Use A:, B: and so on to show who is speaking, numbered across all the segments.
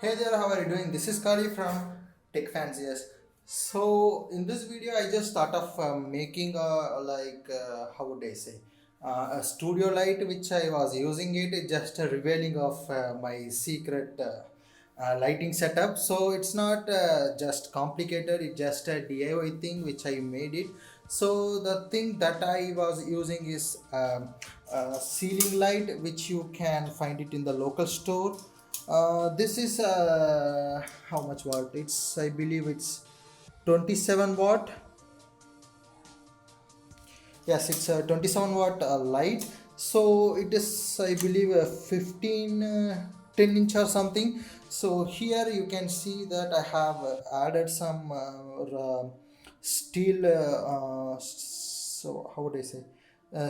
A: Hey there, how are you doing? This is Kali from Tech Fanciers. So in this video, I just thought of making how would I say a studio light which I was using it just a revealing of my secret lighting setup. So it's not just complicated; it's just a DIY thing which I made it. So the thing that I was using is a ceiling light which you can find it in the local store. This is how much watt? It's I believe it's 27 watt. Yes, it's a 27 watt light. So it is I believe a 15 10 inch or something. So here you can see that I have added some steel. So how would I say?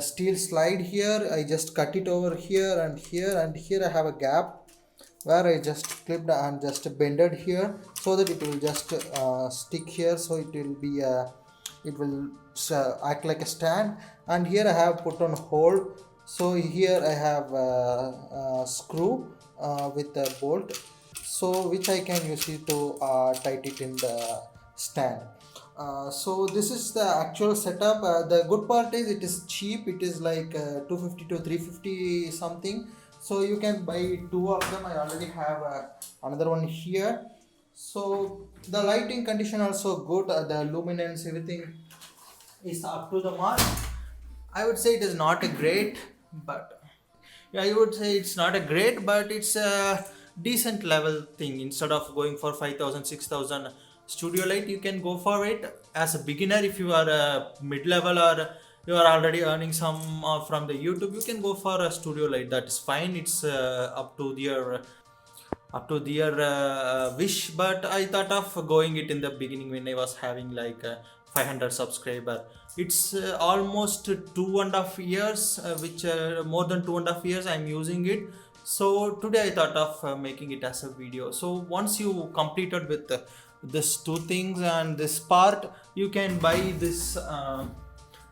A: Steel slide here. I just cut it over here and here I have a gap where I just clipped and just bended here so that it will just stick here, so it will act like a stand. And here I have put on hole, so here I have a screw with a bolt, so which I can use it to tight it in the stand. So this is the actual setup. The good part is it is cheap. It is like 250 to 350 something. So you can buy two of them. I already have another one here. So the lighting condition also good. The luminance, everything is up to the mark. I would say it is not a great, but yeah, I would say it's not a great, but it's a decent level thing. Instead of going for 5,000, 6,000 studio light, you can go for it as a beginner. If you are a mid level or you are already earning some from the YouTube, you can go for a studio light. That is fine. It's up to their wish, but I thought of going it in the beginning when I was having like 500 subscriber. It's almost 2.5 years, which more than 2.5 years I'm using it. So today I thought of making it as a video. So once you completed with this two things and this part, you can buy this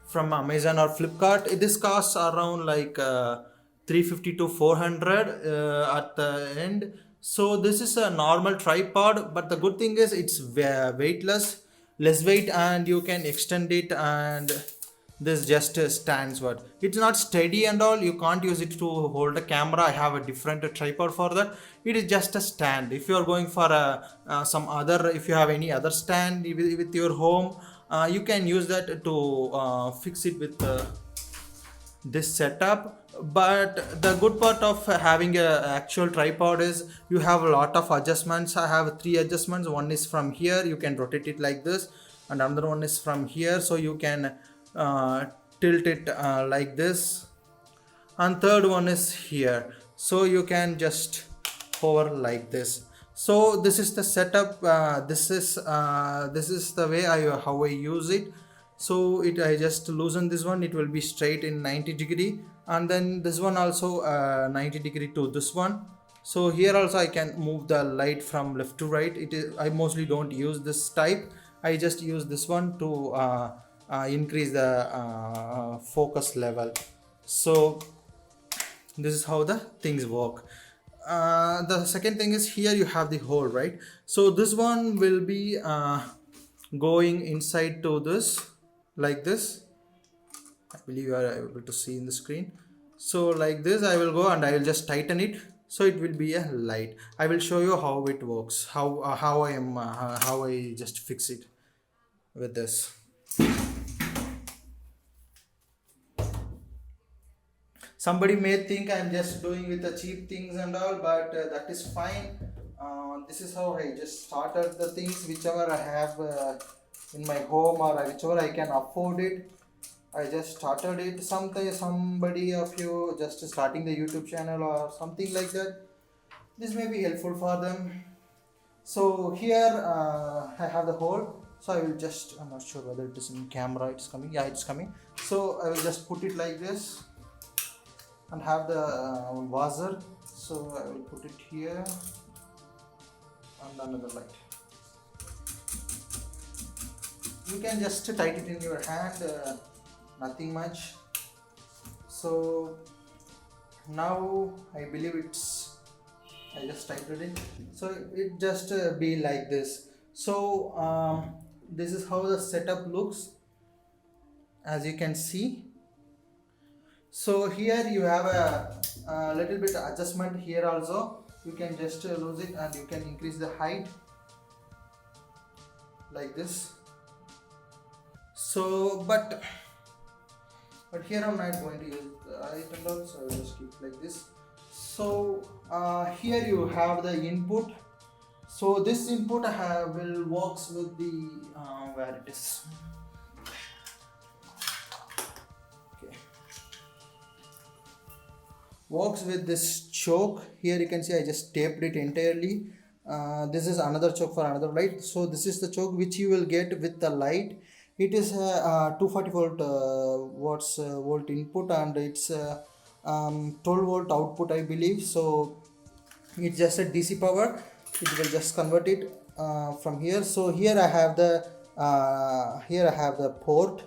A: from Amazon or Flipkart. This costs around like 350 to 400 at the end. So this is a normal tripod, but the good thing is it's weightless, less weight, and you can extend it. And this just stands what it's not steady and all. You can't use it to hold a camera. I have a different tripod for that. It is just a stand. If you are going for some other, if you have any other stand with your home, you can use that to fix it with this setup. But the good part of having a actual tripod is you have a lot of adjustments. I have three adjustments. One is from here, you can rotate it like this, and another one is from here, so you can uh, tilt it like this, and third one is here, so you can just hover like this. So this is the setup. This is the way how I use it. So I just loosen this one, it will be straight in 90 degree, and then this one also 90 degree to this one. So here also I can move the light from left to right. I mostly don't use this type. I just use this one to increase the focus level. So this is how the things work. The second thing is here you have the hole, right? So this one will be going inside to this like this. I believe you are able to see in the screen. So like this I will go and I will just tighten it, so it will be a light. I will show you how it works, how I just fix it with this. Somebody may think I'm just doing with the cheap things and all, but that is fine. This is how I just started the things, whichever I have in my home, or whichever I can afford it. I just started it. Somebody of you just starting the YouTube channel or something like that, this may be helpful for them. So here I have the hole. So I will just, I'm not sure whether it is in camera, it's coming. Yeah, it's coming. So I will just put it like this and have the washer. So I will put it here and another light. You can just tight it in your hand, nothing much. So now I believe it's I just typed it in. So it just be like this. So this is how the setup looks, as you can see. So here you have a little bit adjustment here also. You can just lose it and you can increase the height like this. So but here I'm not going to use the height and all, so I will just keep like this. So here you have the input. So this input will works with the where it is. Okay. Works with this choke. Here you can see I just taped it entirely. This is another choke for another light. So this is the choke which you will get with the light. It is a 240 volt input, and it's 12 volt output, I believe. So it's just a DC power. It will just convert it from here. So here I have the port.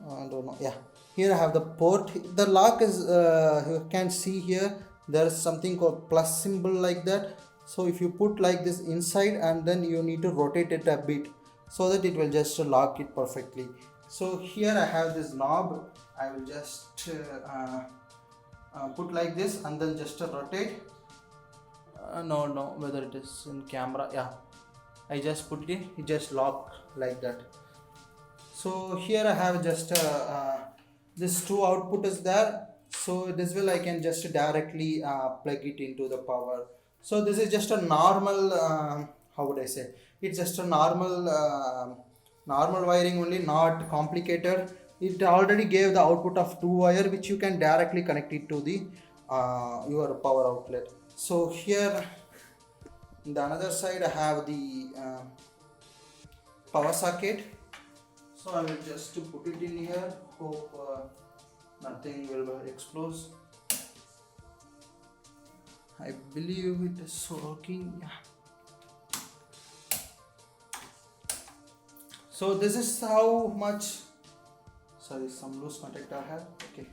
A: I don't know. Yeah, here I have the port. The lock is you can see here there is something called plus symbol like that. So if you put like this inside, and then you need to rotate it a bit so that it will just lock it perfectly. So here I have this knob. I will just put like this and then just rotate. No, whether it is in camera. Yeah, I just put it in. It just lock like that. So here I have just this two output is there. So this will I can just directly plug it into the power. So this is just a normal how would I say, it's just a normal wiring only, not complicated. It already gave the output of 2 wire, which you can directly connect it to the your power outlet. So here in the another side I have the power socket. So I will just put it in here. Hope nothing will explode. I believe it is working. Yeah. So this is how much. Sorry, some loose contact I have. Okay.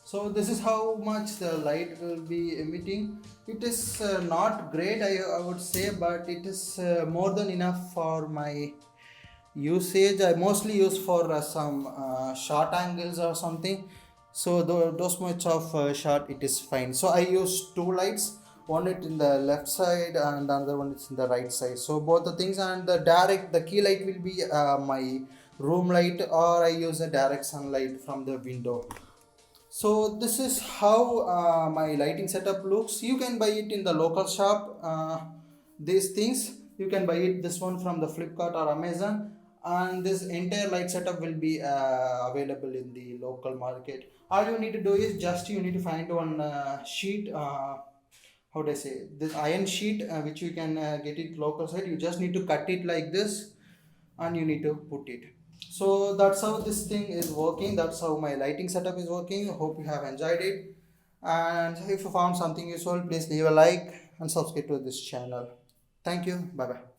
A: So this is how much the light will be emitting. It is not great, I would say, but it is more than enough for my usage. I mostly use for some short angles or something. So those much of short, it is fine. So I use two lights, one it in the left side and another one is in the right side. So both the things, and the key light will be my room light, or I use a direct sunlight from the window. So this is how my lighting setup looks. You can buy it in the local shop. These things you can buy it this one from the Flipkart or Amazon, and this entire light setup will be available in the local market. All you need to do is just you need to find one sheet. How do I say, this iron sheet which you can get it local side. You just need to cut it like this, and you need to put it. So that's how this thing is working. That's how my lighting setup is working. Hope you have enjoyed it, and if you found something useful, please leave a like and subscribe to this channel. Thank you. Bye bye.